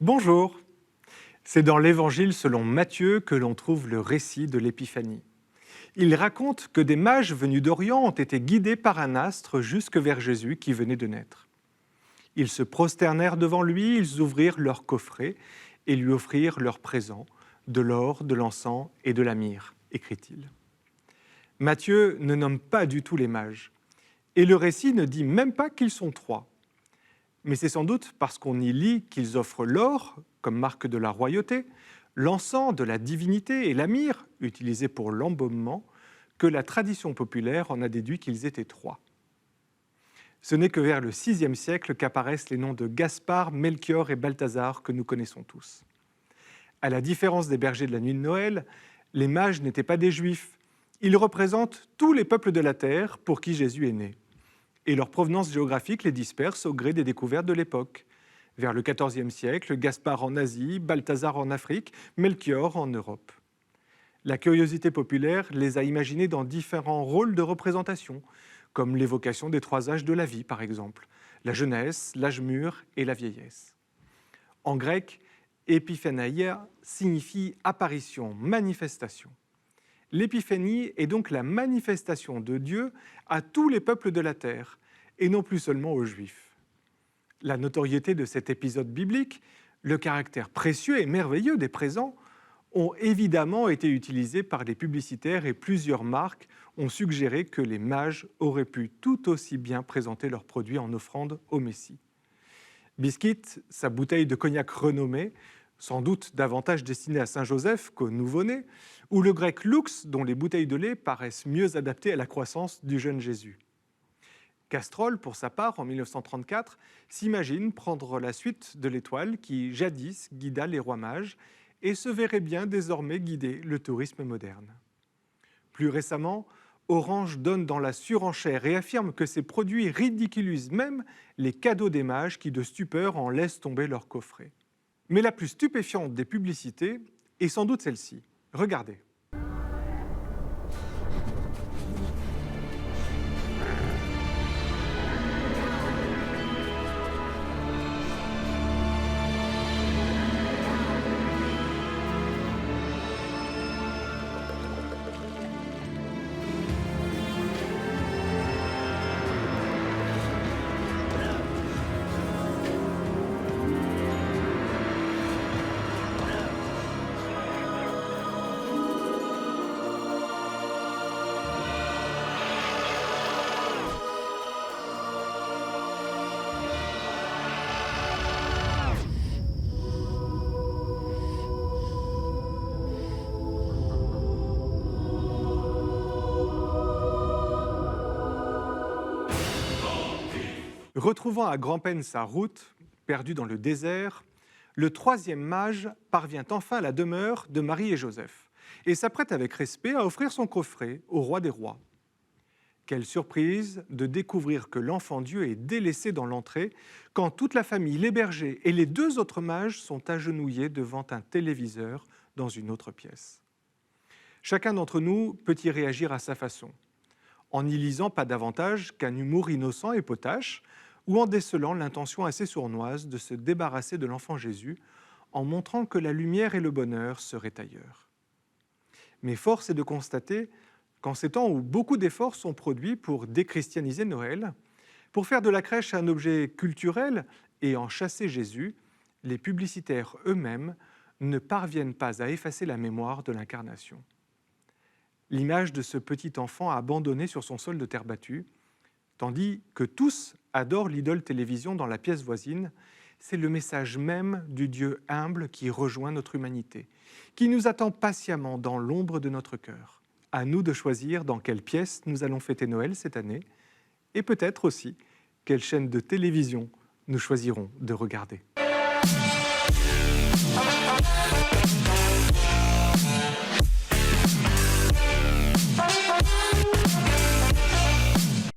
Bonjour, c'est dans l'Évangile selon Matthieu que l'on trouve le récit de l'Épiphanie. Il raconte que des mages venus d'Orient ont été guidés par un astre jusque vers Jésus qui venait de naître. Ils se prosternèrent devant lui, ils ouvrirent leur coffret et lui offrirent leurs présents, de l'or, de l'encens et de la myrrhe, écrit-il. Matthieu ne nomme pas du tout les mages, et le récit ne dit même pas qu'ils sont trois. Mais c'est sans doute parce qu'on y lit qu'ils offrent l'or, comme marque de la royauté, l'encens de la divinité et la myrrhe, utilisée pour l'embaumement, que la tradition populaire en a déduit qu'ils étaient trois. Ce n'est que vers le VIe siècle qu'apparaissent les noms de Gaspard, Melchior et Balthazar que nous connaissons tous. À la différence des bergers de la nuit de Noël, les mages n'étaient pas des juifs. Ils représentent tous les peuples de la terre pour qui Jésus est né. Et leur provenance géographique les disperse au gré des découvertes de l'époque. Vers le XIVe siècle, Gaspard en Asie, Balthazar en Afrique, Melchior en Europe. La curiosité populaire les a imaginés dans différents rôles de représentation, comme l'évocation des trois âges de la vie, par exemple, la jeunesse, l'âge mûr et la vieillesse. En grec, épiphanaïa signifie apparition, manifestation. L'épiphanie est donc la manifestation de Dieu à tous les peuples de la terre, et non plus seulement aux Juifs. La notoriété de cet épisode biblique, le caractère précieux et merveilleux des présents, ont évidemment été utilisés par les publicitaires et plusieurs marques ont suggéré que les mages auraient pu tout aussi bien présenter leurs produits en offrande au Messie. Biscuit, sa bouteille de cognac renommée, sans doute davantage destinée à Saint-Joseph qu'au nouveau-né, ou le grec lux, dont les bouteilles de lait paraissent mieux adaptées à la croissance du jeune Jésus. Castrol, pour sa part, en 1934, s'imagine prendre la suite de l'étoile qui, jadis, guida les rois mages et se verrait bien désormais guider le tourisme moderne. Plus récemment, Orange donne dans la surenchère et affirme que ces produits ridiculisent même les cadeaux des mages qui, de stupeur, en laissent tomber leur coffret. Mais la plus stupéfiante des publicités est sans doute celle-ci. Regardez. Retrouvant à grand-peine sa route, perdue dans le désert, le troisième mage parvient enfin à la demeure de Marie et Joseph et s'apprête avec respect à offrir son coffret au roi des rois. Quelle surprise de découvrir que l'enfant Dieu est délaissé dans l'entrée quand toute la famille, les bergers et les deux autres mages sont agenouillés devant un téléviseur dans une autre pièce. Chacun d'entre nous peut y réagir à sa façon, en n'y lisant pas davantage qu'un humour innocent et potache, ou en décelant l'intention assez sournoise de se débarrasser de l'enfant Jésus en montrant que la lumière et le bonheur seraient ailleurs. Mais force est de constater qu'en ces temps où beaucoup d'efforts sont produits pour déchristianiser Noël, pour faire de la crèche un objet culturel et en chasser Jésus, les publicitaires eux-mêmes ne parviennent pas à effacer la mémoire de l'incarnation. L'image de ce petit enfant abandonné sur son sol de terre battue, tandis que tous adorent l'idole télévision dans la pièce voisine, c'est le message même du Dieu humble qui rejoint notre humanité, qui nous attend patiemment dans l'ombre de notre cœur. À nous de choisir dans quelle pièce nous allons fêter Noël cette année, et peut-être aussi quelle chaîne de télévision nous choisirons de regarder.